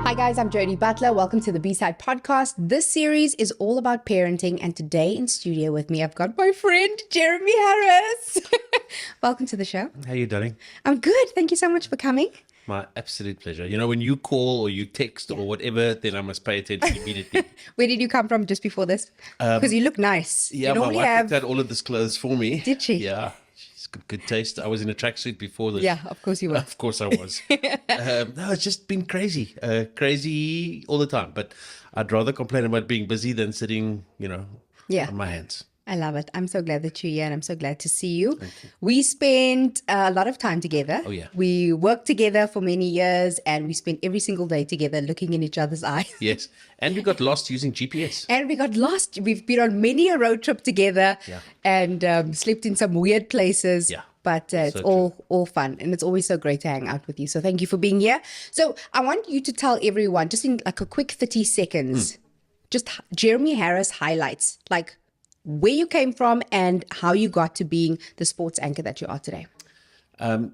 Hi guys, I'm Jo-Dee Butler. Welcome to the B-Side Podcast. This series is all about parenting, and today in studio with me, I've got my friend, Jeremy Harris. Welcome to the show. How are you, darling? I'm good. Thank you so much for coming. My absolute pleasure. You know, when you call or you text or whatever, then I must pay attention immediately. Where did you come from just before this? Because you look nice. Yeah, you my wife picked out all of this clothes for me. Did she? Yeah, she's got good taste. I was in a tracksuit before this. Yeah, of course you were. Of course I was. No, it's just been crazy. Crazy all the time. But I'd rather complain about being busy than sitting, Yeah. on my hands. I love it. I'm so glad that you're here and I'm so glad to see you. We spent a lot of time together. Oh, yeah. We worked together for many years and we spent every single day together looking in each other's eyes. Yes. And we got lost using GPS. And we got lost. We've been on many a road trip together and slept in some weird places. Yeah. But it's So all fun. And it's always so great to hang out with you. So thank you for being here. So I want you to tell everyone, just in like a quick 30 seconds, just Jeremy Harris highlights, like where you came from and how you got to being the sports anchor that you are today.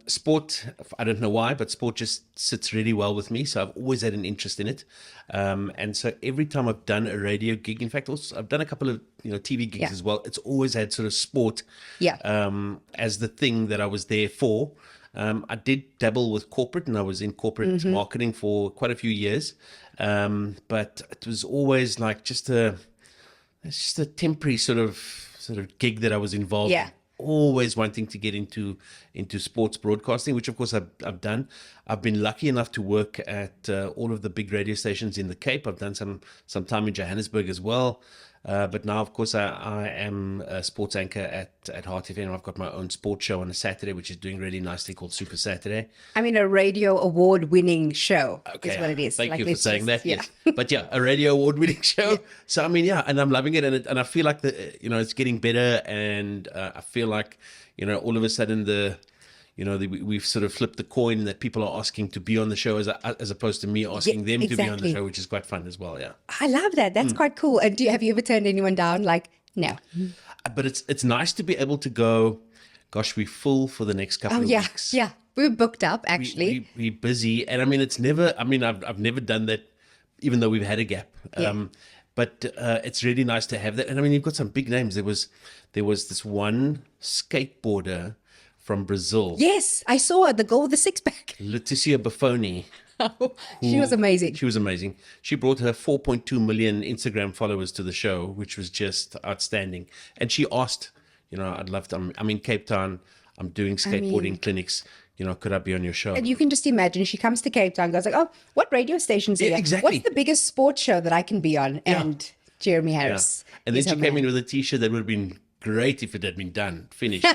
Sport, I don't know why, but sport just sits really well with me. So I've always had an interest in it. And so every time I've done a radio gig, in fact, also I've done a couple of TV gigs as well. It's always had sort of sport as the thing that I was there for. I did dabble with corporate, and I was in corporate marketing for quite a few years. But it was always like it's just a temporary sort of gig that I was involved in. Always wanting to get into sports broadcasting, which of course I've done. I've been lucky enough to work at all of the big radio stations in the Cape. I've done some time in Johannesburg as well. But now, of course, I am a sports anchor at Heart FM. I've got my own sports show on a Saturday, which is doing really nicely, called Super Saturday. I mean, a radio award-winning show is what it is. Thank you for saying that. Yes. But yeah, a radio award-winning show. So I mean, and I'm loving it, and I feel like it's getting better, and I feel like all of a sudden we've sort of flipped the coin that people are asking to be on the show as opposed to me asking them to be on the show, which is quite fun as well. Yeah, I love that. That's quite cool. And have you ever turned anyone down? Like, no. But it's nice to be able to go, gosh, we're full for the next couple of weeks. Yeah, we're booked up actually. We're busy, and I mean, I've never done that, even though we've had a gap. But it's really nice to have that. And I mean, you've got some big names. There was this one skateboarder from Brazil. Yes, I saw her, the girl with the six-pack. Leticia Buffoni. She was amazing. She was amazing. She brought her 4.2 million Instagram followers to the show, which was just outstanding. And she asked, I'd love to, I'm in Cape Town, I'm doing skateboarding clinics, could I be on your show? And you can just imagine, she comes to Cape Town, goes like, oh, what radio stations are here? Exactly. What's the biggest sports show that I can be on? And Jeremy Harris. Yeah. And then she came in with a t-shirt that would have been great if it had been done, finished.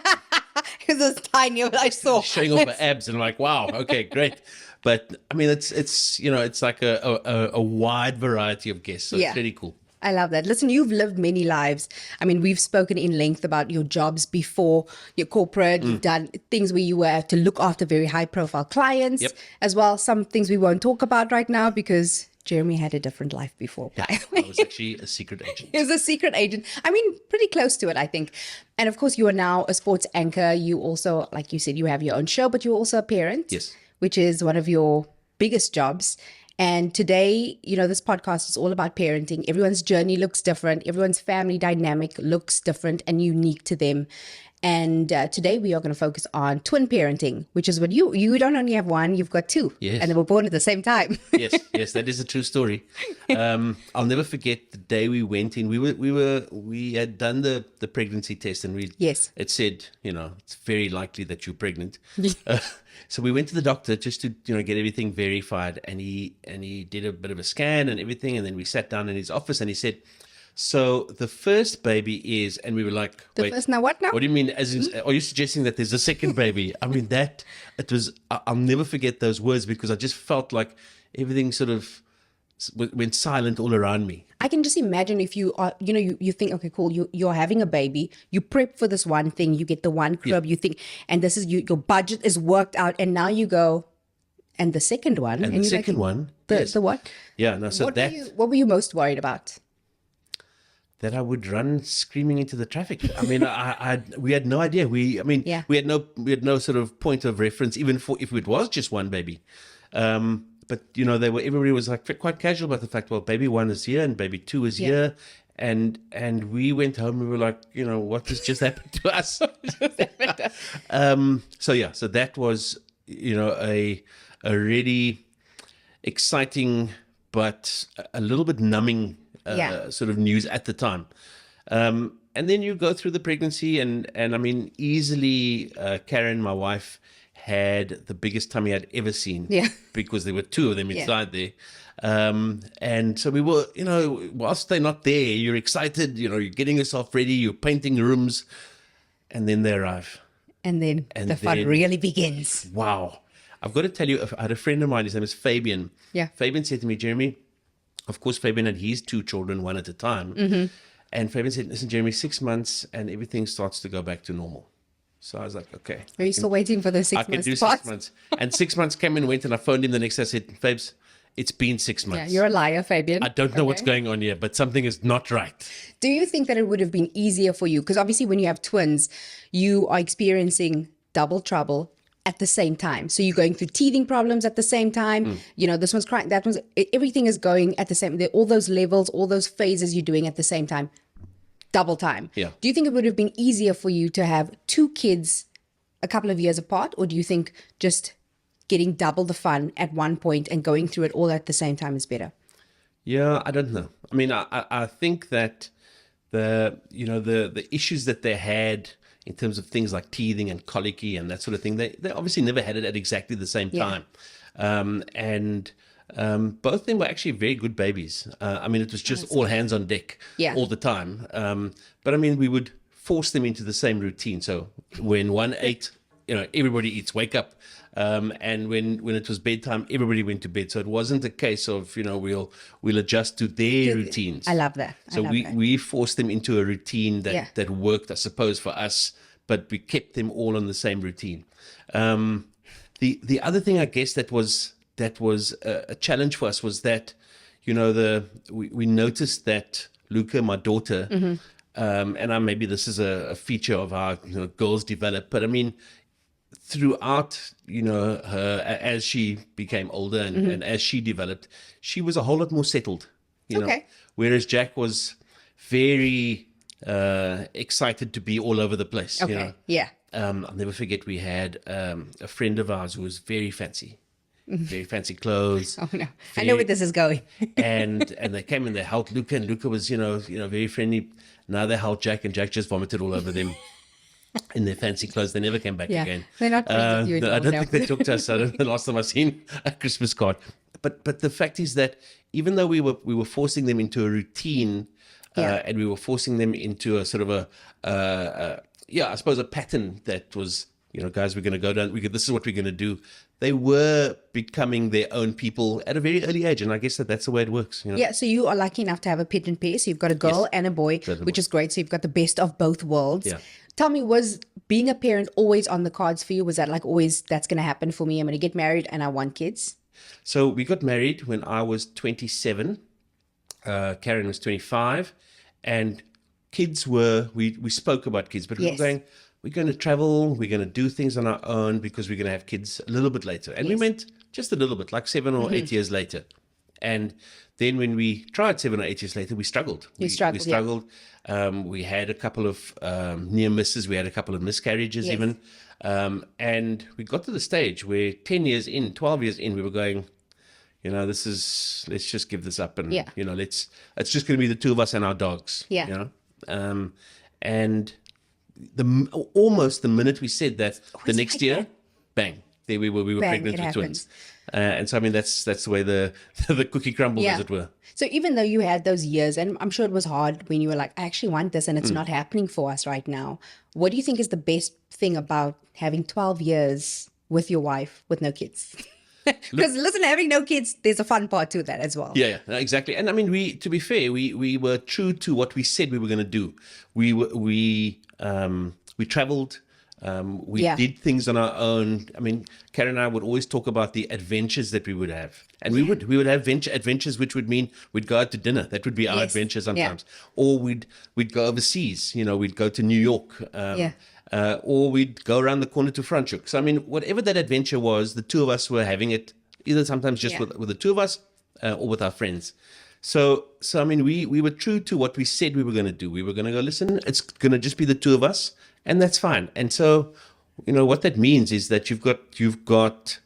Because it was tiny, but I saw. Showing off her abs, and I'm like, wow, okay, great. But I mean, it's it's like a wide variety of guests, so it's really cool. I love that. Listen, you've lived many lives. I mean, we've spoken in length about your jobs before, your corporate. You've done things where you were to look after very high-profile clients as well. Some things we won't talk about right now because Jeremy had a different life before. I was actually a secret agent. He was a secret agent. I mean, pretty close to it, I think. And of course, you are now a sports anchor. You also, like you said, you have your own show, but you're also a parent. Yes. Which is one of your biggest jobs. And today, this podcast is all about parenting. Everyone's journey looks different. Everyone's family dynamic looks different and unique to them. And today we are going to focus on twin parenting, which is what you don't only have one, you've got two. Yes. And they were born at the same time. Yes, that is a true story. I'll never forget the day we went in. We had done the pregnancy test, and it said, it's very likely that you're pregnant. So we went to the doctor just to get everything verified, and he did a bit of a scan and everything, and then we sat down in his office, and he said, so the first baby is, and we were like, wait, first now what now? What do you mean? As in, are you suggesting that there's a second baby? I mean, I'll never forget those words, because I just felt like everything sort of went silent all around me. I can just imagine if you are, you think, okay, cool, you're having a baby, you prep for this one thing, you get the one crib, you think, and this is your budget is worked out, and now you go, and the second one. And the second one. The what? Yeah, no, so what were you most worried about? That I would run screaming into the traffic. I mean, we had no idea. We had no sort of point of reference, even for if it was just one baby. but everybody was like quite casual about the fact, well, baby one is here and baby two is here. And we went home, we were like, what has just happened to us? So that was, a really exciting, but a little bit numbing sort of news at the time. And then you go through the pregnancy, and I mean, easily, Karen, my wife, had the biggest tummy I'd ever seen. Yeah. Because there were two of them inside there. And so we were, whilst they're not there, you're excited, you're getting yourself ready, you're painting rooms, and then they arrive. And then the fun really begins. Wow. I've got to tell you, I had a friend of mine, his name is Fabian. Yeah. Fabian said to me, Jeremy, of course, Fabian had his two children, one at a time. Mm-hmm. And Fabian said, listen, Jeremy, 6 months and everything starts to go back to normal. So I was like, okay. Are you still waiting for those 6 months? I can do 6 months. And 6 months came and went, and I phoned him the next day. I said, Fabes, it's been 6 months. Yeah, you're a liar, Fabian. I don't know what's going on here, but something is not right. Do you think that it would have been easier for you? Because obviously when you have twins, you are experiencing double trouble at the same time. So you're going through teething problems at the same time. This one's crying, that one's, everything is going at the same, all those levels, all those phases you're doing at the same time, double time. Yeah. Do you think it would have been easier for you to have two kids a couple of years apart? Or do you think just getting double the fun at one point and going through it all at the same time is better? Yeah, I don't know. I mean, I think that the issues that they had in terms of things like teething and colicky and that sort of thing, they obviously never had it at exactly the same time. And both of them were actually very good babies. I mean, it was just all hands on deck all the time. But I mean, we would force them into the same routine. So when one ate, everybody eats, wake up. And when it was bedtime, everybody went to bed. So it wasn't a case of, we'll adjust to their routines. I love that. So we forced them into a routine that worked, I suppose, for us, but we kept them all on the same routine. The other thing, I guess, that was a challenge for us was that, we noticed that Luca, my daughter, and maybe this is a feature of how girls develop, but I mean, throughout, her, as she became older and as she developed, she was a whole lot more settled, whereas Jack was very excited to be all over the place. I'll never forget, we had a friend of ours who was very fancy. Very fancy clothes. Oh no! I know where this is going. and they came and they helped Luca, and Luca was very friendly. Now they helped Jack, and Jack just vomited all over them. In their fancy clothes. They never came back again. They're not pleased with you anymore. I don't think they took to us. I don't know the last time I've seen a Christmas card. But the fact is that even though we were forcing them into a routine, and we were forcing them into a sort of I suppose a pattern that was, guys, we're going to go down. This is what we're going to do. They were becoming their own people at a very early age, and I guess that's the way it works. Yeah, so you are lucky enough to have a pet and pair. So you've got a girl and a boy, which is great. So you've got the best of both worlds. Yeah. Tell me, was being a parent always on the cards for you? Was that like always, that's going to happen for me? I'm going to get married and I want kids? So we got married when I was 27. Karen was 25. And kids we spoke about kids, but we were going, we're going to travel, we're going to do things on our own because we're going to have kids a little bit later. And we went just a little bit, like 7 or 8 years later. And then when we tried 7 or 8 years later, we struggled. We struggled. We had a couple of near misses. We had a couple of miscarriages even. And we got to the stage where 10 years in, 12 years in, we were going, let's just give this up. And, it's just going to be the two of us and our dogs. And almost the minute we said that, the next year, bang, there we were pregnant with twins. And so, I mean, that's the way the cookie crumbled, as it were. So even though you had those years, and I'm sure it was hard when you were like, I actually want this and it's not happening for us right now. What do you think is the best thing about having 12 years with your wife with no kids? Because listen, having no kids, there's a fun part to that as well. Yeah, exactly. And I mean, to be fair, we were true to what we said we were going to do. We traveled. We did things on our own. I mean, Karen and I would always talk about the adventures that we would have. And we would have adventures, which would mean we'd go out to dinner. That would be our adventure sometimes. Or we'd go overseas, we'd go to New York. Or we'd go around the corner to Franschhoek. So, I mean, whatever that adventure was, the two of us were having it either sometimes just with the two of us or with our friends. So I mean, we were true to what we said we were going to do. We were going to go, listen, it's going to just be the two of us, and that's fine. And so, what that means is that you've got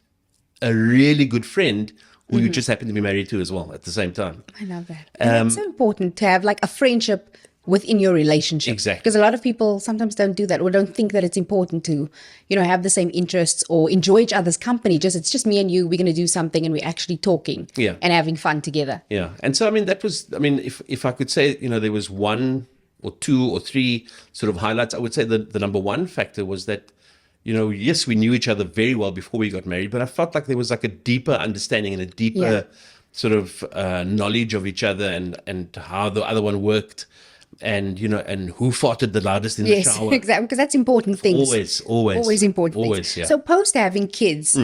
a really good friend who you just happen to be married to as well at the same time. I love that. And it's so important to have like a friendship within your relationship. Exactly. Because a lot of people sometimes don't do that or don't think that it's important to, have the same interests or enjoy each other's company. It's just me and you, we're going to do something and we're actually talking and having fun together. Yeah. And so, if I could say, there was one or two or three sort of highlights, I would say the number one factor was that, yes, we knew each other very well before we got married, but I felt like there was like a deeper understanding and a deeper sort of knowledge of each other and how the other one worked, and and who farted the loudest in the shower. Yes, exactly, because that's important things. Always important things. Yeah. So post having kids,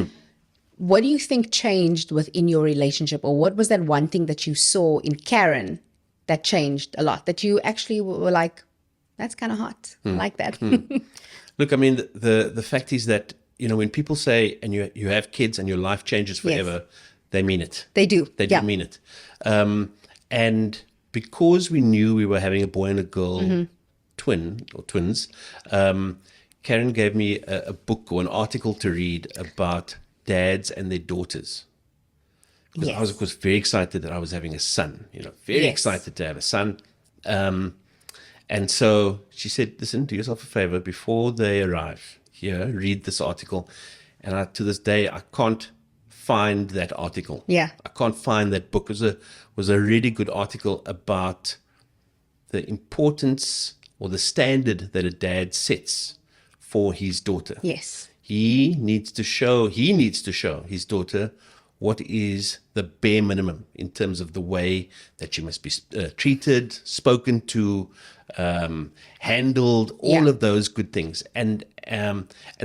what do you think changed within your relationship, or what was that one thing that you saw in Karen that changed a lot, that you actually were like, that's kind of hot, I like that? Look, I mean, the fact is that, when people say, and you have kids and your life changes forever, they mean it. They do. They do mean it. And because we knew we were having a boy and a girl twins, Karen gave me a book or an article to read about dads and their daughters. Because I was, of course, very excited that I was having a son, very excited to have a son. And so she said, listen, do yourself a favor, before they arrive here, read this article. And to this day, I can't find that article. Yeah. I can't find that book. It was a really good article about the importance or the standard that a dad sets for his daughter. Yes. He needs to show his daughter what is the bare minimum in terms of the way that she must be treated, spoken to, handled, all of those good things. And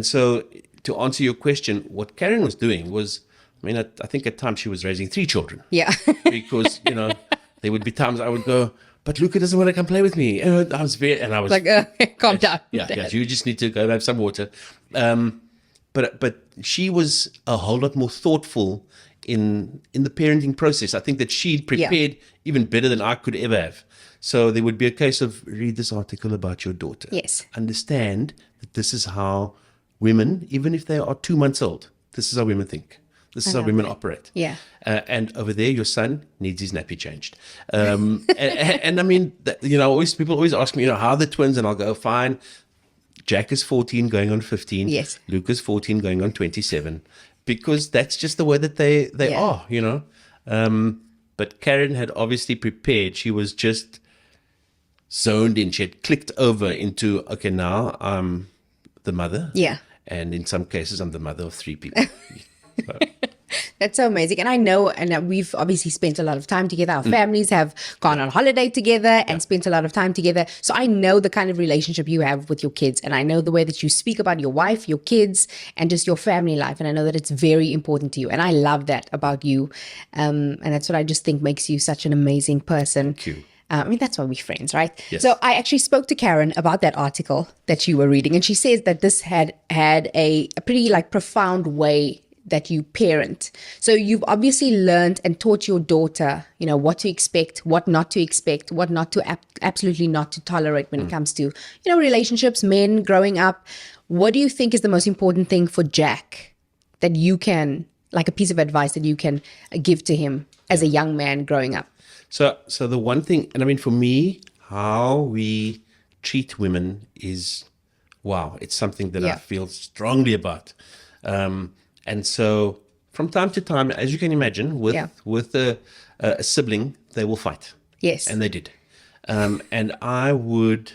so to answer your question, what Karen was doing was, I think at times she was raising 3 children. Yeah. Because, there would be times I would go, but Luca doesn't want to come play with me. And I was like, calm down. Yeah, you just need to go have some water. But she was a whole lot more thoughtful in the parenting process. I think that she'd prepared even better than I could ever have. So there would be a case of, read this article about your daughter. Yes. Understand that this is how women, even if they are 2 months old, this is how women think. This is how women operate. Yeah. And over there, your son needs his nappy changed. And I mean, people always ask me, how are the twins? And I'll go, fine. Jack is 14 going on 15. Yes. Luca's 14 going on 27. Because that's just the way that they are, But Karen had obviously prepared. She was just zoned in. She had clicked over into, okay, now I'm the mother. Yeah. And in some cases, I'm the mother of 3 people. So. That's so amazing. And I know, and we've obviously spent a lot of time together. Our families have gone on holiday together and spent a lot of time together. So I know the kind of relationship you have with your kids. And I know the way that you speak about your wife, your kids, and just your family life. And I know that it's very important to you. And I love that about you. And that's what I just think makes you such an amazing person. Thank you. That's why we're friends, right? Yes. So I actually spoke to Karen about that article that you were reading. And she says that this had a pretty profound way that you parent. So you've obviously learned and taught your daughter, what to expect, what not to expect, what not to absolutely not to tolerate when it comes to, relationships, men growing up. What do you think is the most important thing for Jack that you can, like a piece of advice that you can give to him as a young man growing up? So the one thing, and for me, how we treat women is, wow, it's something that I feel strongly about. And so from time to time, as you can imagine, with a sibling, they will fight. Yes. And they did. And I would,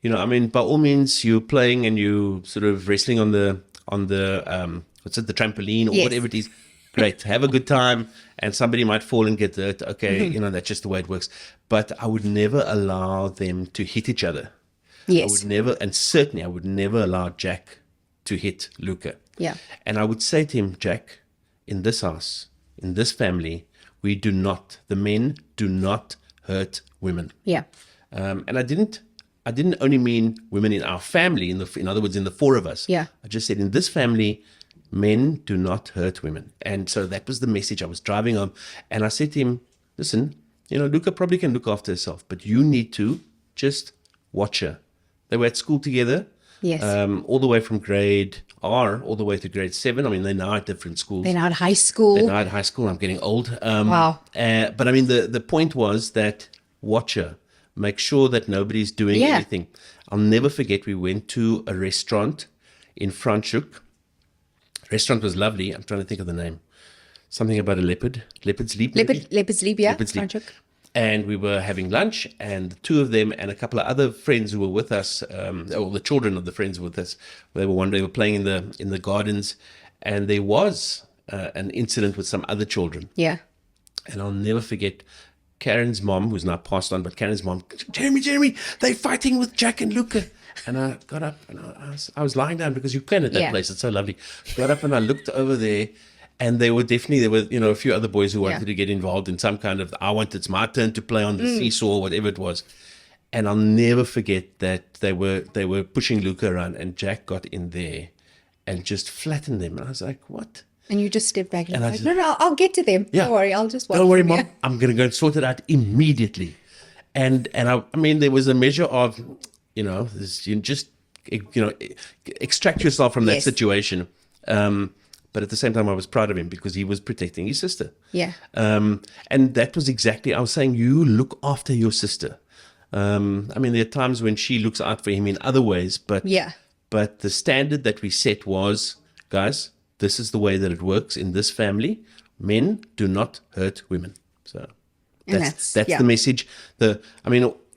by all means, you're playing and you sort of wrestling on the the trampoline or whatever it is. Great. Have a good time. And somebody might fall and get hurt. Okay. That's just the way it works. But I would never allow them to hit each other. Yes. I would never allow Jack to hit Luca. Yeah. And I would say to him, Jack, in this house, in this family, the men do not hurt women. Yeah. And I didn't only mean women in our family, in other words, in the 4 of us. Yeah. I just said, in this family, Men do not hurt women. And so that was the message I was driving home. And I said to him, listen, Luca probably can look after herself, but you need to just watch her. They were at school together. Yes. All the way from grade R all the way to grade 7. I mean, they're now at different schools. They're now at high school. They're now at high school. I'm getting old. Wow. But I mean, the point was that watch her. Make sure that nobody's doing anything. I'll never forget, we went to a restaurant in Franschhoek. Restaurant was lovely. I'm trying to think of the name. Something about a leopard. Leopard's Leap. Leopard's Leap, yeah. Leopard's Leap. Franschhoek. And we were having lunch, and the two of them and a couple of other friends who were with us, or the children of the friends who were with us, they were playing in the gardens, and there was an incident with some other children. Yeah. And I'll never forget Karen's mom, who's now passed on, but Karen's mom, Jeremy, they're fighting with Jack and Luca. And I got up, and I was lying down because you can at that place. It's so lovely. Got up and I looked over there. And there were a few other boys who wanted to get involved in some kind of, it's my turn to play on the seesaw, whatever it was. And I'll never forget that they were pushing Luca around, and Jack got in there and just flattened them. And I was like, what? And you just stepped back and like, no, I'll get to them. Yeah. Don't worry, I'll just watch. Don't worry, Mom. I'm going to go and sort it out immediately. And I mean, there was a measure of, extract yourself from that situation. But at the same time, I was proud of him because he was protecting his sister. Yeah. And that was exactly, I was saying, you look after your sister. I mean, there are times when she looks out for him in other ways, but the standard that we set was, guys, this is the way that it works in this family. Men do not hurt women. So that's the message.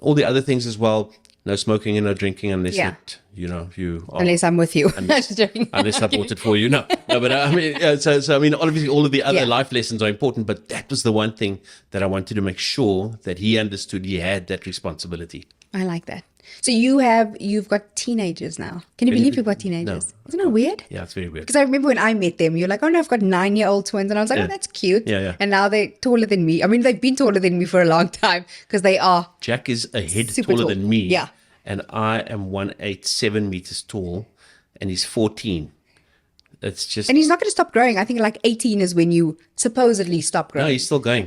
All the other things as well. No smoking and no drinking unless unless I'm with you. Unless I bought it for you. No, but I mean, so obviously all of the other life lessons are important, but that was the one thing that I wanted to make sure that he understood he had that responsibility. I like that. So you've got teenagers now. Can you believe you've got teenagers? No. Isn't it weird? Yeah, it's very weird. Because I remember when I met them, you're like, oh no, I've got 9-year-old twins. And I was like, oh, that's cute. Yeah. And now they're taller than me. I mean, they've been taller than me for a long time because they are. Jack is a head taller than me. Yeah. And I am 187 meters tall, and he's 14. It's just. And he's not going to stop growing. I think like 18 is when you supposedly stop growing. No, he's still going.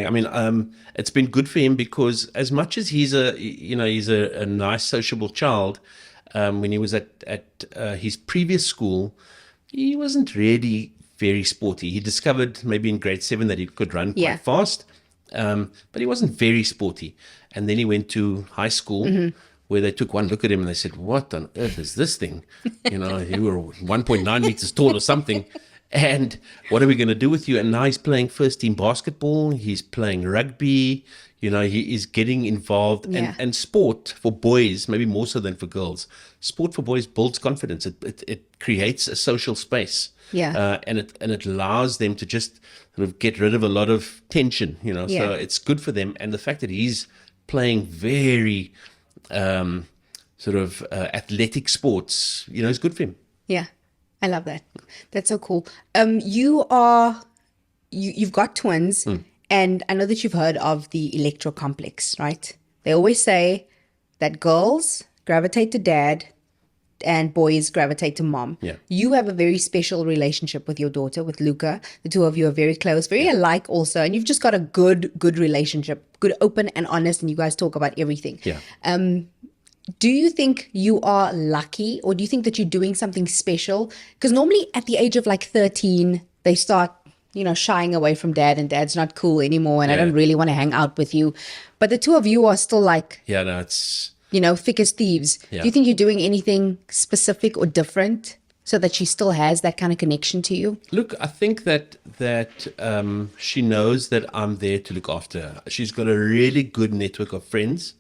I mean, it's been good for him because as much as he's a nice sociable child, when he was at his previous school, he wasn't really very sporty. He discovered maybe in grade 7 that he could run quite fast, but he wasn't very sporty. And then he went to high school. Where they took one look at him and they said, what on earth is this thing? You were 1.9 meters tall or something. And what are we going to do with you? And now he's playing first team basketball. He's playing rugby. He is getting involved. Yeah. And sport for boys, maybe more so than for girls, sport for boys builds confidence. It creates a social space. Yeah. And it allows them to just sort of get rid of a lot of tension, So it's good for them. And the fact that he's playing very athletic sports, is good for him. Yeah, I love that. That's so cool. You've got twins, and I know that you've heard of the electro complex, right? They always say that girls gravitate to dad and boys gravitate to mom. Yeah. You have a very special relationship with your daughter, with Luca. The two of you are very close, very alike also, and you've just got a good relationship, good, open and honest, and you guys talk about everything. Yeah. Do you think you are lucky, or do you think that you're doing something special? Because normally at the age of like 13, they start, shying away from dad, and dad's not cool anymore, and I don't really want to hang out with you. But the two of you are still like, it's thick as thieves. Yeah. Do you think you're doing anything specific or different so that she still has that kind of connection to you? Look, I think that she knows that I'm there to look after her. She's got a really good network of friends.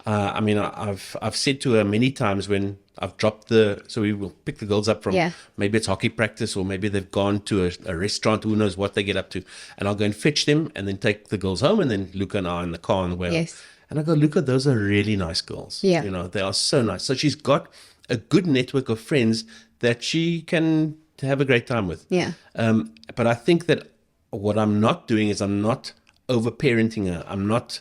I've said to her many times when I've dropped so we will pick the girls up from maybe it's hockey practice, or maybe they've gone to a restaurant, who knows what they get up to. And I'll go and fetch them and then take the girls home, and then Luca and I in the car on the way. Yes. And I go, Luca, those are really nice girls. Yeah. They are so nice. So she's got a good network of friends that she can have a great time with. Yeah. But I think that what I'm not doing is I'm not over-parenting her. I'm not,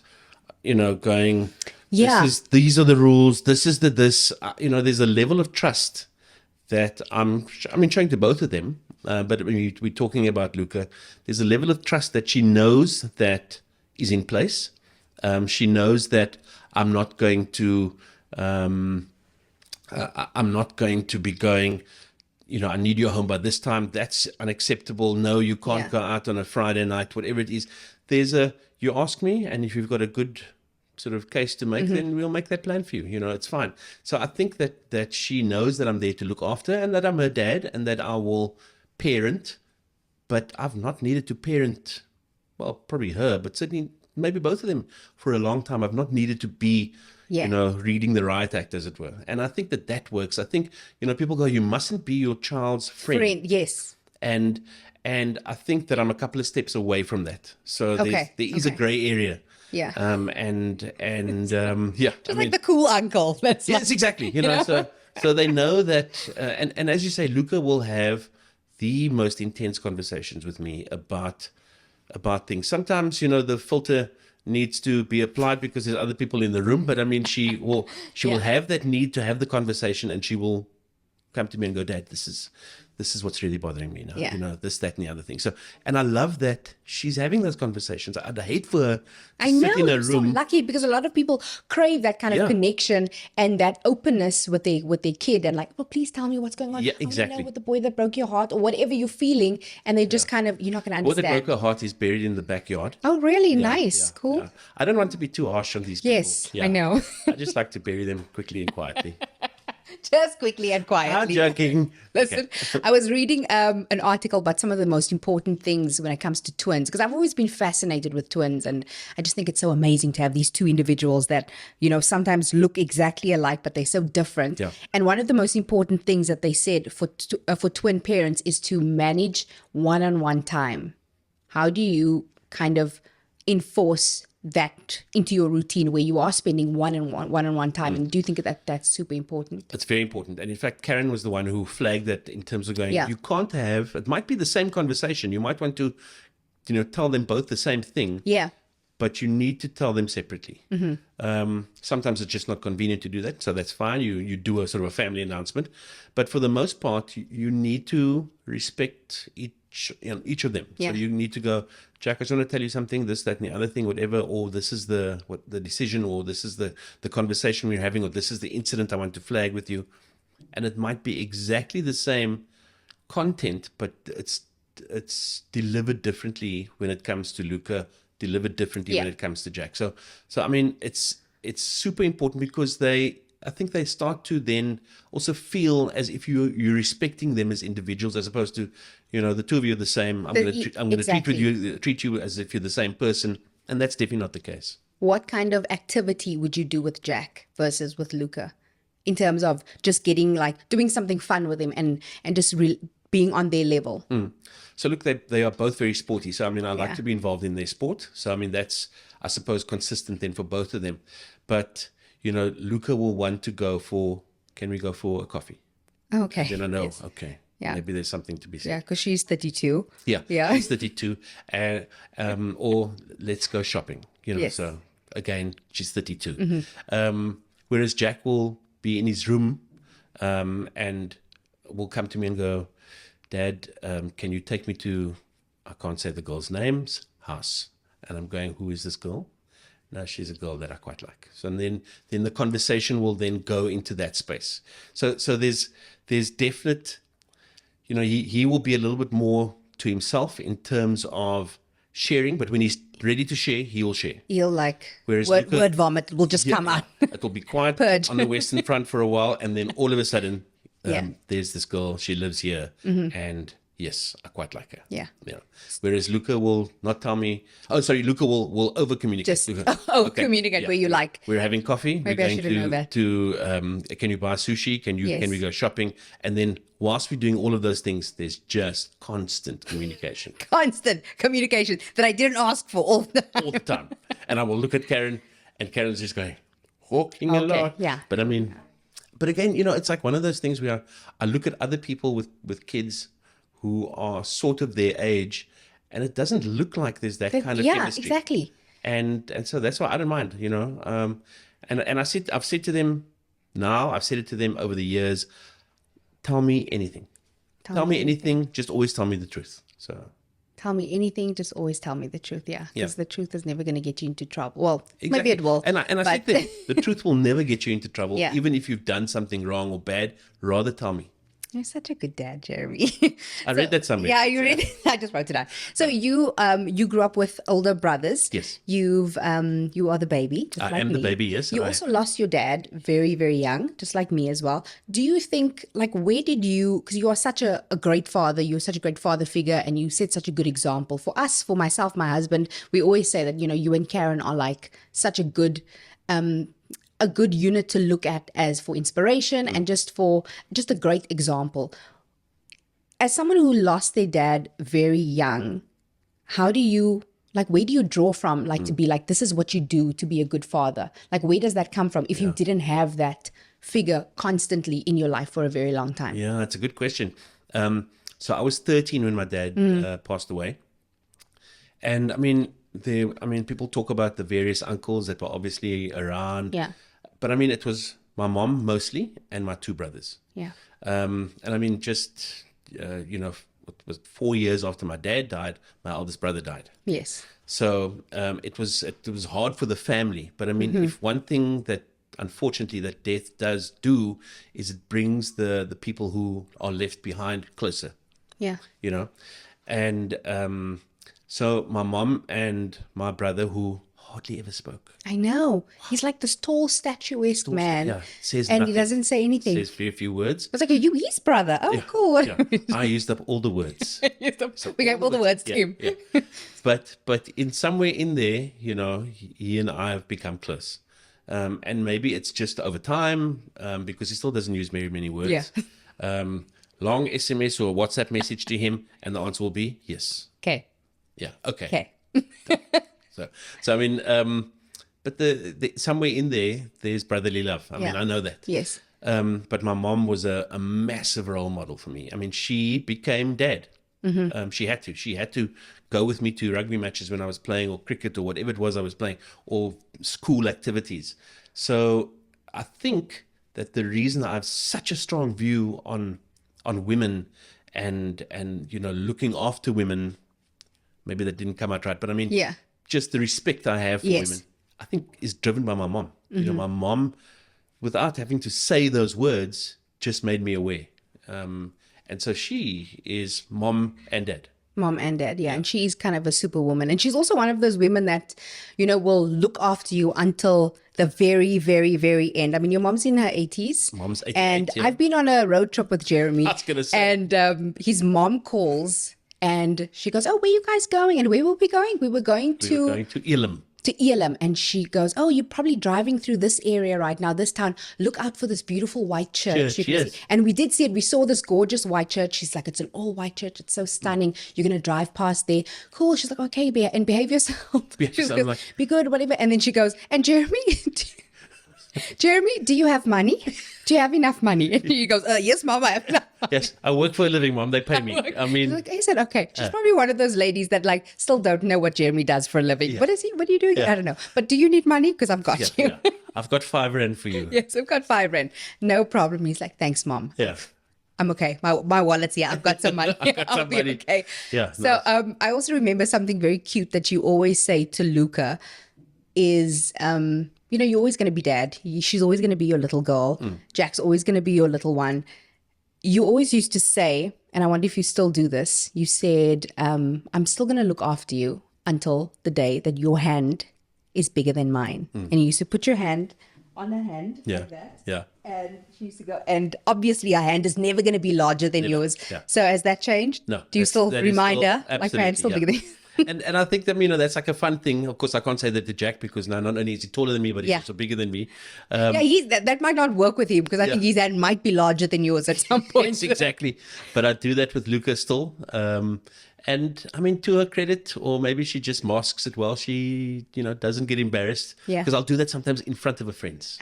going, these are the rules, this is this. There's a level of trust I'm showing to both of them. But when we're talking about Luca, there's a level of trust that she knows that is in place. She knows that I'm not going to I'm not going to be going, I need you home by this time. That's unacceptable. No, you can't go out on a Friday night, whatever it is. You ask me, and if you've got a good sort of case to make, then we'll make that plan for you. It's fine. So I think that she knows that I'm there to look after, and that I'm her dad, and that I will parent, but I've not needed to parent, well, probably her, but certainly maybe both of them for a long time. I've not needed to be, reading the riot act, as it were. And I think that works. I think, people go, you mustn't be your child's friend. Yes. And I think that I'm a couple of steps away from that. So there is a gray area. Yeah. Just like the cool uncle. Yes, exactly. So they know that, and as you say, Luca will have the most intense conversations with me about things. Sometimes, the filter needs to be applied because there's other people in the room, but I mean, she will have that need to have the conversation, and she will come to me and go, Dad, this is what's really bothering me now. This, that, and the other thing. So, and I love that she's having those conversations. I'd hate for her to sit in a room. So lucky, because a lot of people crave that kind of connection and that openness with their kid, and like, well, please tell me what's going on. Yeah, exactly. I want to know with the boy that broke your heart, or whatever you're feeling, and they just kind of, you're not going to understand. What that broke her heart is buried in the backyard. Oh, really? Nice. Cool. Yeah. I don't want to be too harsh on these people. Yes, I know. I just like to bury them quickly and quietly. Just quickly and quietly. I'm joking. Listen, I was reading an article about some of the most important things when it comes to twins, because I've always been fascinated with twins, and I just think it's so amazing to have these two individuals that, sometimes look exactly alike, but they're so different. Yeah. And one of the most important things that they said for twin parents is to manage one-on-one time. How do you kind of enforce that into your routine where you are spending one-on-one time? And do you think that that's super important? It's very important. And in fact, Karen was the one who flagged that in terms of going, you can't have, it might be the same conversation. You might want to, tell them both the same thing. Yeah. But you need to tell them separately. Sometimes it's just not convenient to do that. So that's fine. You do a sort of a family announcement. But for the most part, you need to respect each of them. Yeah. So you need to go, Jack, I just want to tell you something, this, that, and the other thing, whatever, or this is the decision, or this is the conversation we're having, or this is the incident I want to flag with you. And it might be exactly the same content, but it's delivered differently when it comes to Luca, delivered differently when it comes to Jack. So I mean, it's super important, because I think they start to then also feel as if you're respecting them as individuals, as opposed to, the two of you are the same. I'm going to treat you as if you're the same person, and that's definitely not the case. What kind of activity would you do with Jack versus with Luca, in terms of just getting doing something fun with him and just being on their level? So look, they are both very sporty. So I mean, I like to be involved in their sport. So I mean, that's, I suppose, consistent then for both of them. But Luca will want to go for, can we go for a coffee? Okay. Then I know, okay. Yeah. Maybe there's something to be said. Yeah, because she's 32. Yeah. She's 32. Or let's go shopping. Yes. So again, she's 32. Whereas Jack will be in his room and will come to me and go, Dad, can you take me to, I can't say the girl's name's house. And I'm going, who is this girl? No, she's a girl that I quite like. So then the conversation will then go into that space. So there's definite, he will be a little bit more to himself in terms of sharing, but when he's ready to share, he will share. He'll Whereas word vomit will just come out. It'll be quiet on the Western Front for a while, and then all of a sudden, there's this girl, she lives here, and yes, I quite like her. Yeah. Whereas Luca will not tell me. Oh, sorry, Luca will over communicate. Just communicate where you like. We're having coffee. Maybe I should know that. Can you buy sushi? Can we go shopping? And then whilst we're doing all of those things, there's just constant communication. Constant communication that I didn't ask for all the time. And I will look at Karen, and Karen's just going, hawking a lot. Yeah. But I mean, but again, it's like one of those things where I look at other people with kids who are sort of their age, and it doesn't look like there's that kind of chemistry. Yeah, exactly. And so that's why I don't mind, and I've said to them now, I've said it to them over the years, tell me anything. Tell me anything. Just always tell me the truth. So tell me anything, just always tell me the truth. Yeah, because Yeah. the truth is never going to get you into trouble. Well, maybe exactly. it will. And I but think that the truth will never get you into trouble, Yeah. even if you've done something wrong or bad. Rather tell me. you're such a good dad, Jeremy. I read that somewhere. Yeah, you read. I just wrote it down. So you grew up with older brothers. Yes. You are the baby. Just I like am the me. baby, yes, You and also lost your dad very, very young, just like me as well. Do you think, like, where did you? Because you are such a great father. You're such a great father figure, and you set such a good example for us, for myself, my husband. We always say that you and Karen are like such a good unit to look at as for inspiration and just a great example. As someone who lost their dad very young, how do you, like, where do you draw from, like, to be like, this is what you do to be a good father? Like, where does that come from if you didn't have that figure constantly in your life for a very long time? Yeah, that's a good question. So I was 13 when my dad passed away. And I mean, people talk about the various uncles that were obviously around. Yeah. But I mean, it was my mom mostly and my two brothers. Yeah. And I mean, just, it was 4 years after my dad died, my eldest brother died. Yes. So it was hard for the family. But I mean, if one thing that unfortunately that death does do is it brings the people who are left behind closer. Yeah. And so my mom and my brother, who hardly ever spoke, I know. He's like this tall, statuesque man. yeah, says and nothing. he doesn't say anything. Says very few words. I was like, are you his brother? Oh, cool. Yeah. I used up all the words. We gave all the words to him. Yeah. But in somewhere in there, he and I have become close. And maybe it's just over time, because he still doesn't use very many words. Yeah. Long SMS or WhatsApp message to him, and the answer will be yes. Okay. Yeah. Okay. Okay. So I mean, but the somewhere in there's brotherly love. I mean, I know that. Yes. But my mom was a massive role model for me. I mean, she became dad. She had to go with me to rugby matches when I was playing, or cricket, or whatever it was I was playing, or school activities. So I think that the reason I have such a strong view on women and looking after women, maybe that didn't come out right, but I mean, just the respect I have for women, I think is driven by my mom. My mom, without having to say those words, just made me aware. And so she is mom and dad. Mom and dad, yeah. And she's kind of a superwoman. And she's also one of those women that, will look after you until the very, very, very end. I mean, your mom's in her 80s. Mom's 88, and yeah. I've been on a road trip with Jeremy. I was going to say. And his mom calls and she goes, oh, where are you guys going? And where were we going? We were going to Elam. To Elam. And she goes, oh, you're probably driving through this area right now, this town. Look out for this beautiful white church. Yes. And we did see it. We saw this gorgeous white church. She's like, it's an all white church. It's so stunning. You're going to drive past there. Cool. She's like, okay, and behave yourself. Be good, whatever. And then she goes, and Jeremy, do you have money? Do you have enough money? And he goes, yes, Mom, I have enough money. Yes, I work for a living, Mom. They pay me. I mean, I said, okay. She's probably one of those ladies that still don't know what Jeremy does for a living. Yeah. What are you doing? Yeah. I don't know. But do you need money? Because I've got you. Yeah. I've got R5 for you. Yes, I've got R5. No problem. He's like, thanks, Mom. Yeah. I'm okay. My wallet's here. I've got some money. I'll be okay. Yeah. So I also remember something very cute that you always say to Luca is, you're always going to be dad. She's always going to be your little girl. Jack's always going to be your little one. You always used to say, and I wonder if you still do this, you said, I'm still going to look after you until the day that your hand is bigger than mine. And you used to put your hand on her hand like that. Yeah. And she used to go, and obviously our hand is never going to be larger than yours. Yeah. So has that changed? No. Do you still remind her, like my hand's still bigger than and I think that, that's like a fun thing. Of course, I can't say that to Jack because now not only is he taller than me, but he's also bigger than me. That might not work with him because I think his hand might be larger than yours at some point. Yes, exactly. But I do that with Luca still. And I mean, to her credit, or maybe she just masks it well. She, doesn't get embarrassed. Yeah. Because I'll do that sometimes in front of her friends.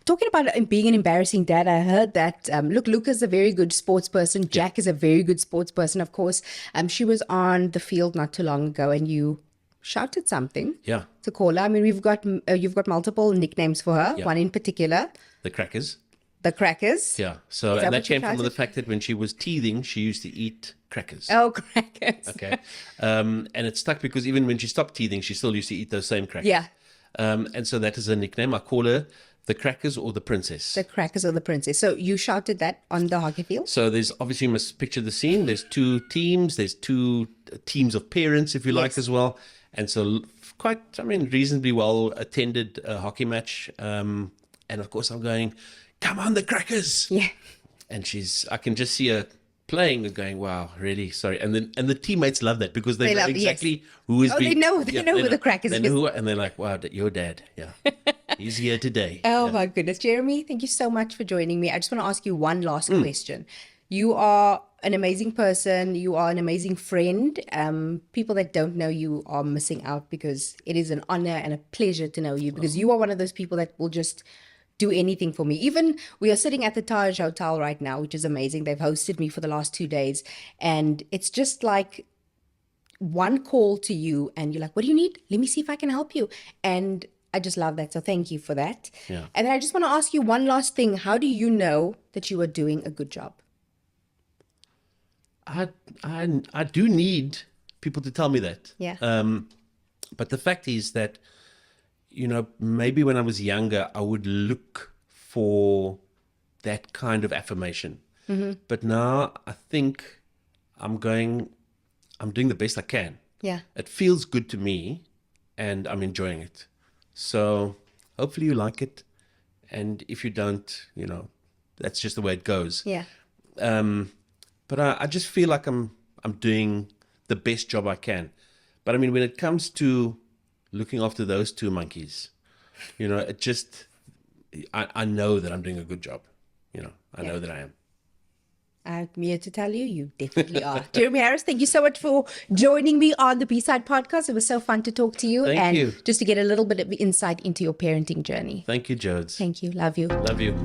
Talking about being an embarrassing dad, I heard that, Luca's a very good sports person. Jack is a very good sports person, of course. She was on the field not too long ago and you shouted something to call her. I mean, you've got multiple nicknames for her, one in particular. The Crackers. The crackers. Yeah. So, that and that what you came from the shouted? fact that when she was teething, she used to eat crackers. Oh, crackers. Okay. And it stuck because even when she stopped teething, she still used to eat those same crackers. Yeah. And so that is a nickname. I call her the Crackers or the Princess. The crackers or the princess. So you shouted that on the hockey field? So there's obviously, you must picture the scene. There's two teams. There's two teams of parents, if you like, Yes. as well. And so quite, I mean, reasonably well attended hockey match. And of course I'm going, come on, the Crackers. Yeah. And I can just see her playing and going, wow, really sorry. And the teammates love that because they know love- exactly who is Oh, being. they know who the Crackers they is. know who, and they're like, wow, your dad. Yeah. He's here today. Oh my goodness. Jeremy, thank you so much for joining me. I just want to ask you one last question. You are an amazing person. You are an amazing friend. People that don't know you are missing out because it is an honor and a pleasure to know you because you are one of those people that will just do anything for me. Even we are sitting at the Taj Hotel right now, which is amazing. They've hosted me for the last 2 days. And it's just like one call to you and you're like, what do you need? Let me see if I can help you. And I just love that. So thank you for that. Yeah. And then I just want to ask you one last thing. How do you know that you are doing a good job? I do need people to tell me that. Yeah. But the fact is that, maybe when I was younger, I would look for that kind of affirmation. Mm-hmm. But now I think I'm doing the best I can. Yeah. It feels good to me and I'm enjoying it. So hopefully you like it. And if you don't, that's just the way it goes. Yeah. But I just feel like I'm doing the best job I can. But I mean, when it comes to looking after those two monkeys, it just, I know that I'm doing a good job. I know that I am. I'm here to tell you, you definitely are. Jeremy Harris, thank you so much for joining me on the B-Side podcast. It was so fun to talk to you. Thank you. Just to get a little bit of insight into your parenting journey. Thank you, Jodes. Thank you. Love you. Love you.